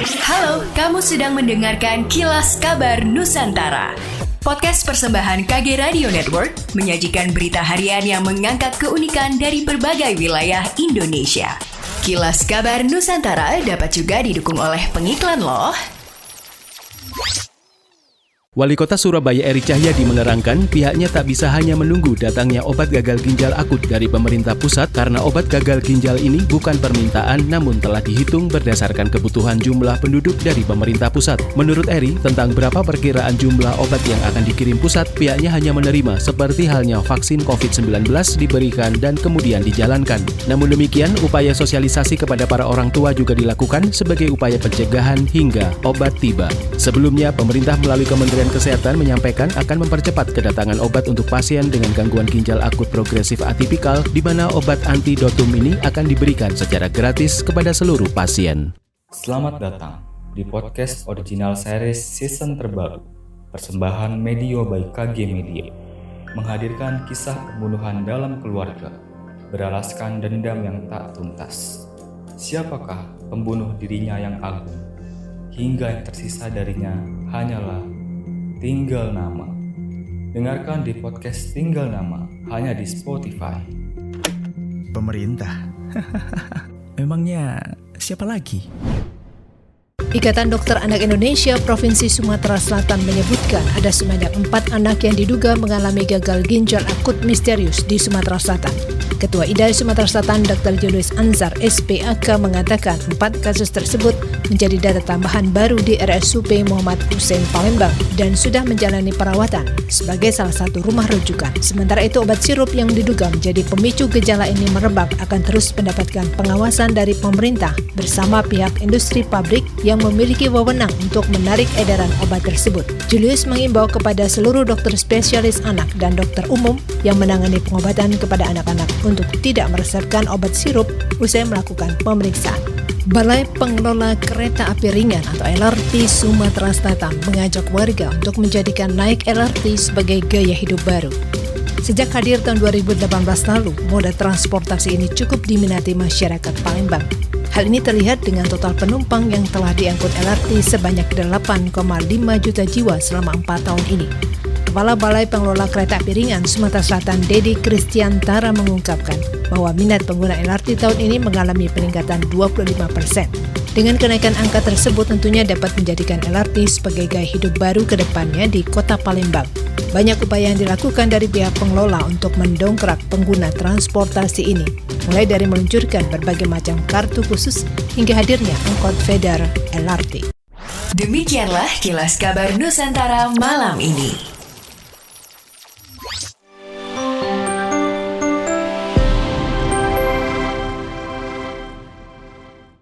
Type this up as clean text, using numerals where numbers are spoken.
Halo, kamu sedang mendengarkan Kilas Kabar Nusantara. Podcast persembahan KG Radio Network menyajikan berita harian yang mengangkat keunikan dari berbagai wilayah Indonesia. Kilas Kabar Nusantara dapat juga didukung oleh pengiklan loh. Wali Kota Surabaya Eri Cahyadi menerangkan pihaknya tak bisa hanya menunggu datangnya obat gagal ginjal akut dari pemerintah pusat karena obat gagal ginjal ini bukan permintaan namun telah dihitung berdasarkan kebutuhan jumlah penduduk dari pemerintah pusat. Menurut Eri, tentang berapa perkiraan jumlah obat yang akan dikirim pusat, pihaknya hanya menerima seperti halnya vaksin COVID-19 diberikan dan kemudian dijalankan. Namun demikian, upaya sosialisasi kepada para orang tua juga dilakukan sebagai upaya pencegahan hingga obat tiba. Sebelumnya, pemerintah melalui Kementerian Kesehatan menyampaikan akan mempercepat kedatangan obat untuk pasien dengan gangguan ginjal akut progresif atipikal, di mana obat antidotum ini akan diberikan secara gratis kepada seluruh pasien. Selamat datang di podcast original series season terbaru, persembahan Medio by KG Media, menghadirkan kisah pembunuhan dalam keluarga, beralaskan dendam yang tak tuntas. Siapakah pembunuh dirinya yang agung, hingga yang tersisa darinya hanyalah tinggal nama. Dengarkan di podcast Tinggal Nama hanya di Spotify. Pemerintah. Memangnya siapa lagi? Ikatan Dokter Anak Indonesia Provinsi Sumatera Selatan menyebutkan ada sebanyak 4 anak yang diduga mengalami gagal ginjal akut misterius di Sumatera Selatan. Ketua IDAI Sumatera Selatan Dr. Julius Anzar SPAK mengatakan 4 kasus tersebut menjadi data tambahan baru di RSUP Muhammad Hussein Palembang dan sudah menjalani perawatan sebagai salah satu rumah rujukan. Sementara itu obat sirup yang diduga menjadi pemicu gejala ini merebak akan terus mendapatkan pengawasan dari pemerintah bersama pihak industri pabrik yang memiliki wewenang untuk menarik edaran obat tersebut. Julius mengimbau kepada seluruh dokter spesialis anak dan dokter umum yang menangani pengobatan kepada anak-anak untuk tidak meresepkan obat sirup usai melakukan pemeriksaan. Balai Pengelola Kereta Api Ringan atau LRT Sumatera Selatan mengajak warga untuk menjadikan naik LRT sebagai gaya hidup baru. Sejak hadir tahun 2018 lalu, moda transportasi ini cukup diminati masyarakat Palembang. Hal ini terlihat dengan total penumpang yang telah diangkut LRT sebanyak 8,5 juta jiwa selama 4 tahun ini. Kepala Balai Pengelola Kereta Api Ringan Sumatera Selatan Dedi Kristiantara mengungkapkan bahwa minat pengguna LRT tahun ini mengalami peningkatan 25%. Dengan kenaikan angka tersebut tentunya dapat menjadikan LRT sebagai gaya hidup baru ke depannya di Kota Palembang. Banyak upaya yang dilakukan dari pihak pengelola untuk mendongkrak pengguna transportasi ini, mulai dari meluncurkan berbagai macam kartu khusus hingga hadirnya angkot feeder LRT. Demikianlah Kilas Kabar Nusantara malam ini.